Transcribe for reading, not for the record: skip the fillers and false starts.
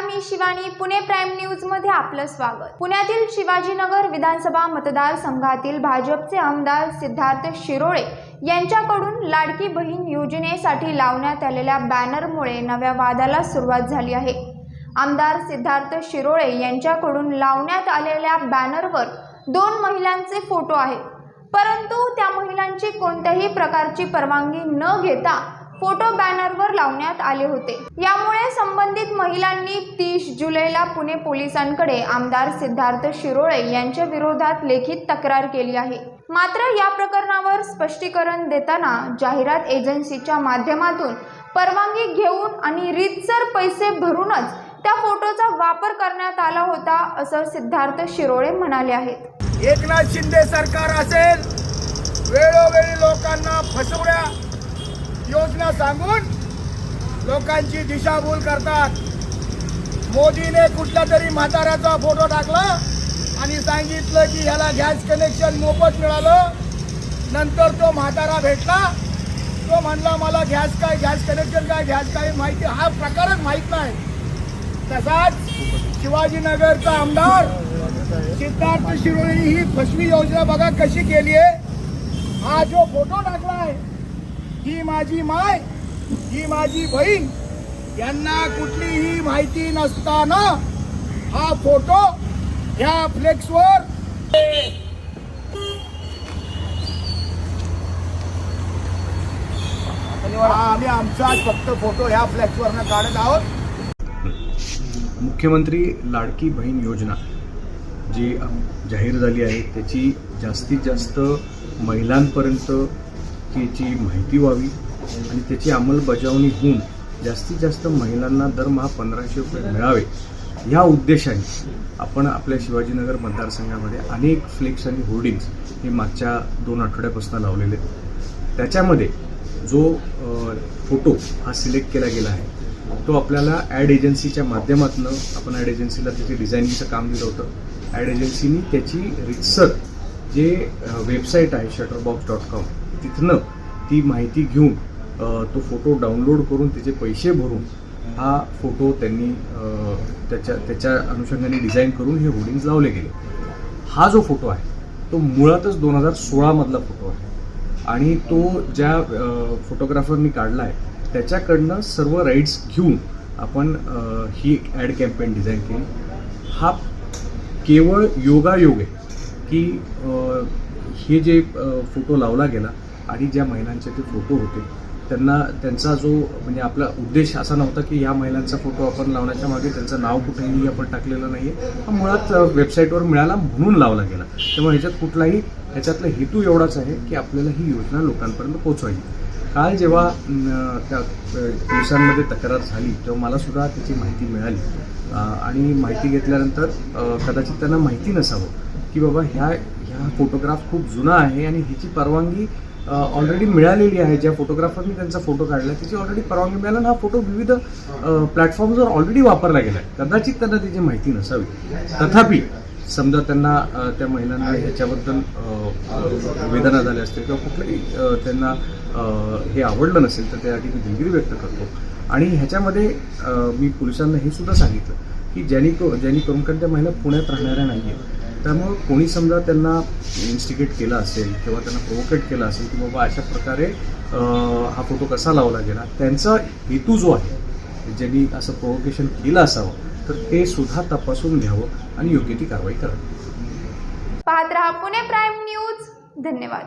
मी Shivani, Pune prime news मध्ये आपलं स्वागत। पुण्यातील शिवाजीनगर विधानसभा मतदारसंघातील भाजपचे आमदार सिद्धार्थ शिरोळे यांच्याकडून लाडकी बहीण योजनेसाठी लावण्यात आलेल्या बॅनरमुळे नव्या वादाला सुरुवात झाली आहे। आमदार सिद्धार्थ शिरोळे यांच्याकडून लावण्यात आलेल्या बॅनरवर 2 महिलांचे फोटो आहेत, परंतु त्या महिलांची कोणत्याही प्रकारची परवानगी न घेता फोटो बॅनरवर लावण्यात आले होते। यामुळे संबंधित महिलांनी 30 जुलैला पुणे पोलिसांकडे आमदार सिद्धार्थ शिरोळे यांच्या विरोधात लेखी तक्रार केली आहे। मात्र या प्रकरणावर स्पष्टीकरण देताना जाहिरात एजन्सीच्या माध्यमातून परवानगी घेऊन आणि रीतसर पैसे भरूनच त्या फोटोचा वापर करण्यात आला होता, असं सिद्धार्थ शिरोळे म्हणाले आहेत। एकनाथ शिंदे सरकार असेल, वेळोवेळी लोकांना फसवण्या योजना सांगून लोकांची दिशाभूल करतात। मोदीने कुठल्या तरी म्हाताऱ्याचा फोटो टाकला आणि सांगितलं की ह्याला गॅस कनेक्शन मोफत मिळालं। नंतर तो म्हातारा भेटला, तो म्हणला मला गॅस कनेक्शन काय माहिती, हा प्रकारच माहित नाही। तसाच शिवाजीनगरचा आमदार सिद्धार्थ शिरोळे ही फसवी योजना बघा कशी केली आहे। हा जो फोटो टाकलाय, ही माझी माय, ही माझी बहीण, यांना कुठलीही माहिती नसताना हा फोटो ह्या फ्लेक्सवर आम्ही आमचा फक्त फोटो ह्या फ्लेक्सवरनं काढत आहोत। मुख्यमंत्री लाडकी बहीण योजना जी जाहीर झाली आहे त्याची जास्तीत जास्त महिलांपर्यंत त्याची माहिती व्हावी आणि त्याची अंमलबजावणी होऊन जास्तीत जास्त महिलांना दरमहा 1500 रुपये मिळावे या उद्देशाने आपण आपल्या शिवाजीनगर मतदारसंघामध्ये अनेक फ्लेक्स आणि होर्डिंग्स हे मागच्या 2 आठवड्यापासून लावलेले आहेत। त्याच्यामध्ये जो फोटो हा सिलेक्ट केला गेला आहे तो आपल्याला ॲड एजन्सीच्या माध्यमातून आपण ॲड एजन्सीला त्याचे डिझायनिंगचं काम दिलं होतं। ॲड एजन्सीनी त्याची रितसर जे वेबसाईट आहे shutterbox.com तिथनं ती माहिती घेऊन तो फोटो डाउनलोड करून त्याचे पैसे भरून हा फोटो त्यांनी त्याच्या अनुषंगाने डिझाईन करून हे होर्डिंग्स लावले गेले। हा जो फोटो आहे तो मुळातच 2016 मधला फोटो आहे आणि तो ज्या फोटोग्राफरनी काढला आहे त्याच्याकडनं सर्व राईट्स घेऊन आपण ही ॲड कॅम्पेन डिझाईन केली। हा केवळ योगायोग आहे की हे जे फोटो लावला गेला आणि ज्या महिलांचे ते फोटो होते त्यांचा जो म्हणजे आपला उद्देश असा नव्हता की या महिलांचा फोटो आपण लावण्याच्या मागे त्यांचं नाव कुठेही आपण टाकलेलं नाही आहे, हा मुळात वेबसाईटवर मिळाला म्हणून लावला गेला। त्यामुळे ह्याच्यातला हेतू एवढाच आहे की आपल्याला ही योजना लोकांपर्यंत पोहोचवायची। काल जेव्हा त्या पोलिसांमध्ये तक्रार झाली तेव्हा मला सुद्धा त्याची माहिती मिळाली आणि माहिती घेतल्यानंतर कदाचित त्यांना माहिती नसावं की बाबा ह्या फोटोग्राफ खूप जुना आहे आणि ह्याची परवानगी ऑलरेडी मिळालेली आहे। ज्या फोटोग्राफरनी त्यांचा फोटो काढला त्याची ऑलरेडी परवानगी मिळाली आणि हा फोटो विविध प्लॅटफॉर्मवर ऑलरेडी वापरला गेला आहे। कदाचित त्यांना त्याची माहिती नसावी, तथापि समजा त्यांना त्या महिलांना ह्याच्याबद्दल वेदना झाल्या असतील किंवा कुठलंही त्यांना हे आवडलं नसेल तर त्यासाठी मी दिलगिरी व्यक्त करतो। आणि ह्याच्यामध्ये मी पोलिसांना हे सुद्धा सांगितलं की जेणेकरून कारण त्या महिला पुण्यात राहणाऱ्या नाही आहेत, त्यामुळं कोणी समजा त्यांना इन्स्टिगेट केलं असेल किंवा त्यांना प्रोवोकेट केलं असेल की बाबा अशा प्रकारे हा फोटो कसा लावला गेला, त्यांचा हेतू जो आहे ज्यांनी असं प्रोवोकेशन केलं असावं तर ते सुद्धा तपासून घ्यावं आणि योग्य ती कारवाई करावी। पाहत रहा पुणे प्राईम न्यूज। धन्यवाद।